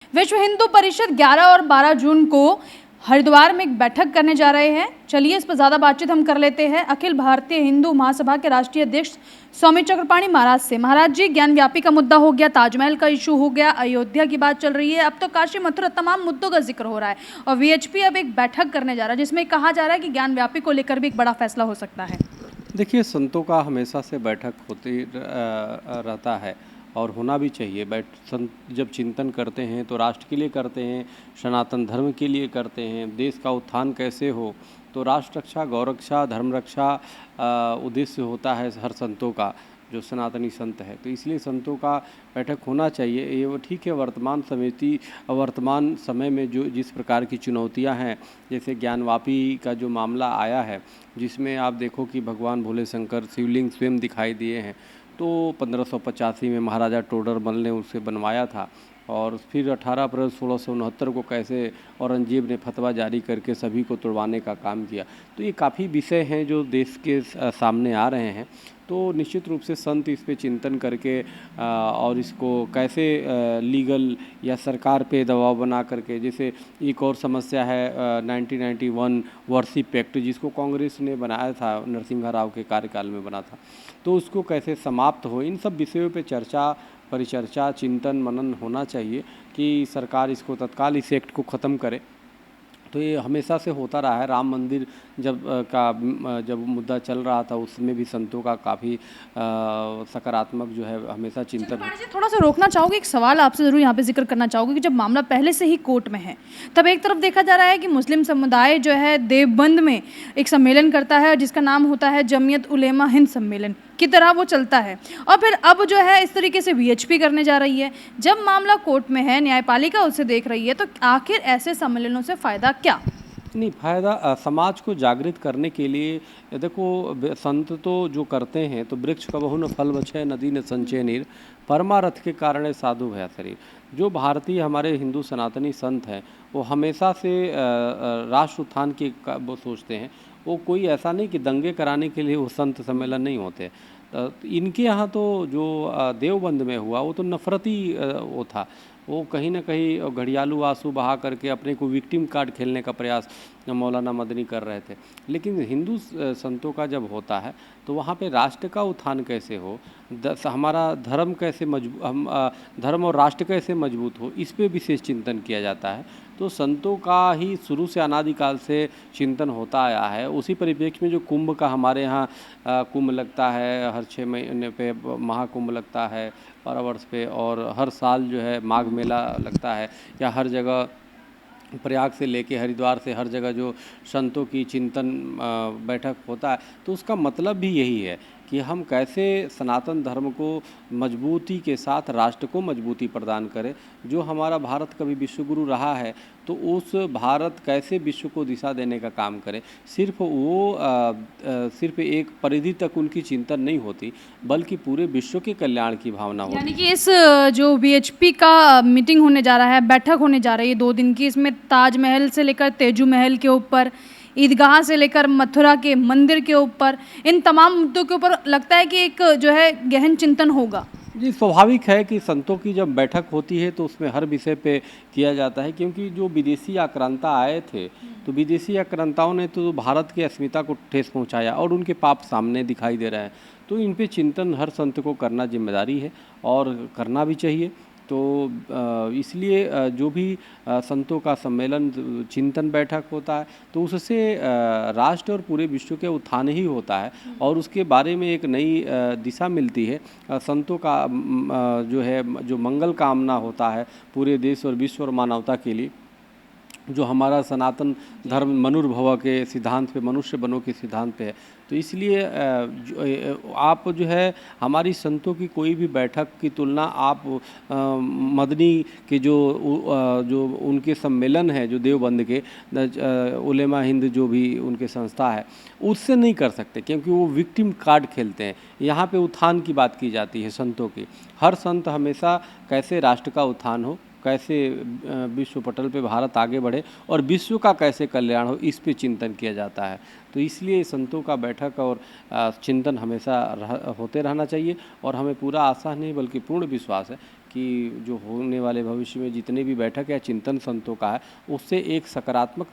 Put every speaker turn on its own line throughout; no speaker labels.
विश्व हिंदू परिषद 11 और 12 जून को हरिद्वार में एक बैठक करने जा रहे हैं। चलिए इस पर ज़्यादा बातचीत हम कर लेते हैं अखिल भारतीय हिंदू महासभा के राष्ट्रीय अध्यक्ष स्वामी चक्रपाणी महाराज से। महाराज जी, ज्ञान व्यापी का मुद्दा हो गया, ताजमहल का इशू हो गया, अयोध्या की बात चल रही है, अब तो काशी मथुरा तमाम मुद्दों का जिक्र हो रहा है और वीएचपी अब एक बैठक करने जा रहा है जिसमें कहा जा रहा है कि ज्ञान व्यापी को लेकर भी एक बड़ा फैसला हो सकता है।
देखिए, संतों का हमेशा से बैठक होती रहता है और होना भी चाहिए। संत जब चिंतन करते हैं तो राष्ट्र के लिए करते हैं, सनातन धर्म के लिए करते हैं, देश का उत्थान कैसे हो, तो राष्ट्र रक्षा, गौ रक्षा, धर्म रक्षा उद्देश्य होता है हर संतों का, जो सनातनी संत है। तो इसलिए संतों का बैठक होना चाहिए। ये वो ठीक है, वर्तमान समय में जो जिस प्रकार की चुनौतियां हैं, जैसे ज्ञानवापी का जो मामला आया है, जिसमें आप देखो कि भगवान भोले शंकर शिवलिंग स्वयं दिखाई दिए हैं, तो 1585 में महाराजा टोडरमल ने उसे बनवाया था और फिर 18 अप्रैल 1669 को कैसे औरंगजेब ने फतवा जारी करके सभी को तुड़वाने का काम किया। तो ये काफ़ी विषय हैं जो देश के सामने आ रहे हैं। तो निश्चित रूप से संत इस पे चिंतन करके और इसको कैसे लीगल या सरकार पे दबाव बना करके, जैसे एक और समस्या है 1991 वर्शिप एक्ट, जिसको कांग्रेस ने बनाया था, नरसिम्हा राव के कार्यकाल में बना था, तो उसको कैसे समाप्त हो, इन सब विषयों पे परिचर्चा, चिंतन मनन होना चाहिए कि सरकार इसको तत्काल इस एक्ट को ख़त्म करे। तो ये हमेशा से होता रहा है। राम मंदिर जब मुद्दा चल रहा था, उसमें भी संतों का काफ़ी सकारात्मक जो है हमेशा चिंतन।
थोड़ा सा रोकना चाहोगे, एक सवाल आपसे ज़रूर यहाँ पे जिक्र करना चाहोगे कि जब मामला पहले से ही कोर्ट में है, तब एक तरफ देखा जा रहा है कि मुस्लिम समुदाय जो है देवबंद में एक सम्मेलन करता है जिसका नाम होता है जमीयत उलेमा हिंद सम्मेलन की तरह वो चलता है, और फिर अब जो है इस तरीके से वीएचपी करने जा रही है। जब मामला कोर्ट में है, न्यायपालिका उसे देख रही है, तो आखिर ऐसे सम्मेलनों से फ़ायदा क्या?
नहीं, फायदा समाज को जागृत करने के लिए। देखो, संत तो जो करते हैं, तो वृक्ष कबहु न फल बछै, नदी न संचय नीर, परमारथ के कारण साधु भया शरीर। जो भारतीय हमारे हिंदू सनातनी संत हैं, वो हमेशा से राष्ट्र उत्थान की वो सोचते हैं। वो कोई ऐसा नहीं कि दंगे कराने के लिए वो संत सम्मेलन नहीं होते। इनके यहाँ तो जो देवबंद में हुआ, वो तो नफरती वो था। वो कहीं ना कहीं घड़ियालू आंसू बहा करके अपने को विक्टिम कार्ड खेलने का प्रयास मौलाना मदनी कर रहे थे। लेकिन हिंदू संतों का जब होता है, तो वहाँ पे राष्ट्र का उत्थान कैसे हो, हमारा धर्म कैसे धर्म और राष्ट्र कैसे मजबूत हो, इस पे विशेष चिंतन किया जाता है। तो संतों का ही शुरू से अनादिकाल से चिंतन होता आया है। उसी परिप्रेक्ष्य में जो कुंभ का हमारे यहाँ कुंभ लगता है, हर 6 महीने पे महाकुंभ लगता है वर्ष पे, और हर साल जो है माघ मेला लगता है, या हर जगह प्रयाग से लेके हरिद्वार से हर जगह जो संतों की चिंतन बैठक होता है, तो उसका मतलब भी यही है कि हम कैसे सनातन धर्म को मजबूती के साथ राष्ट्र को मजबूती प्रदान करें। जो हमारा भारत कभी विश्वगुरु रहा है, तो उस भारत कैसे विश्व को दिशा देने का काम करे। सिर्फ एक परिधि तक उनकी चिंतन नहीं होती, बल्कि पूरे विश्व के कल्याण की भावना होती है।
यानी कि इस जो वीएचपी का मीटिंग होने जा रहा है, बैठक होने जा रही है 2 दिन की, इसमें ताजमहल से लेकर तेजू महल के ऊपर, ईदगाह से लेकर मथुरा के मंदिर के ऊपर, इन तमाम मुद्दों के ऊपर लगता है कि एक जो है गहन चिंतन होगा।
जी, स्वाभाविक है कि संतों की जब बैठक होती है तो उसमें हर विषय पे किया जाता है, क्योंकि जो विदेशी आक्रांता आए थे, तो विदेशी आक्रांताओं ने तो भारत की अस्मिता को ठेस पहुंचाया और उनके पाप सामने दिखाई दे रहे हैं। तो इन पे चिंतन हर संत को करना जिम्मेदारी है और करना भी चाहिए। तो इसलिए जो भी संतों का सम्मेलन, चिंतन बैठक होता है, तो उससे राष्ट्र और पूरे विश्व के उत्थान ही होता है और उसके बारे में एक नई दिशा मिलती है। संतों का जो है, जो मंगल कामना होता है पूरे देश और विश्व और मानवता के लिए, जो हमारा सनातन धर्म मनुर्भव के सिद्धांत पे, मनुष्य बनो के सिद्धांत पे है। तो इसलिए आप जो है हमारी संतों की कोई भी बैठक की तुलना आप मदनी के जो उनके सम्मेलन है, जो देवबंद के उलेमा हिंद जो भी उनके संस्था है, उससे नहीं कर सकते, क्योंकि वो विक्टिम कार्ड खेलते हैं। यहाँ पे उत्थान की बात की जाती है संतों की। हर संत हमेशा कैसे राष्ट्र का उत्थान हो, कैसे विश्व पटल पे भारत आगे बढ़े और विश्व का कैसे कल्याण हो, इस पे चिंतन किया जाता है। तो इसलिए संतों का बैठक और चिंतन हमेशा होते रहना चाहिए और हमें पूरा आशा नहीं बल्कि पूर्ण विश्वास है कि जो होने वाले भविष्य में जितने भी बैठक या चिंतन संतों का है उससे एक सकारात्मक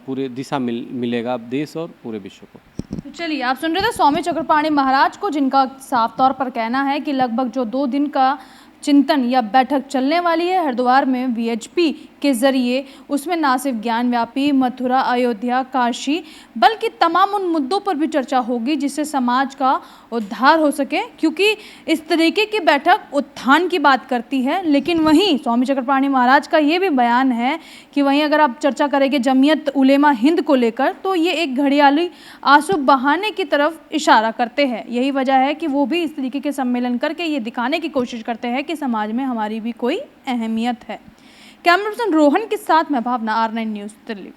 पूरे दिशा मिलेगा देश और पूरे विश्व को।
तो चलिए, आप सुन रहे थे स्वामी चक्रपाणी महाराज को, जिनका साफ तौर पर कहना है कि लगभग जो 2 दिन का चिंतन या बैठक चलने वाली है हरिद्वार में वीएचपी के जरिए, उसमें ना सिर्फ ज्ञान व्यापी, मथुरा, अयोध्या, काशी, बल्कि तमाम उन मुद्दों पर भी चर्चा होगी जिससे समाज का उद्धार हो सके, क्योंकि इस तरीके की बैठक उत्थान की बात करती है। लेकिन वहीं स्वामी चक्रपाणी महाराज का ये भी बयान है कि वहीं अगर आप चर्चा करेंगे जमीयत उलेमा हिंद को लेकर, तो ये एक घड़ियाली आंसू बहाने की तरफ इशारा करते हैं। यही वजह है कि वो भी इस तरीके के सम्मेलन करके ये दिखाने की कोशिश करते हैं कि समाज में हमारी भी कोई अहमियत है। कैमरा पर्सन रोहन के साथ मैं भावना, R9 न्यूज़ दिल्ली।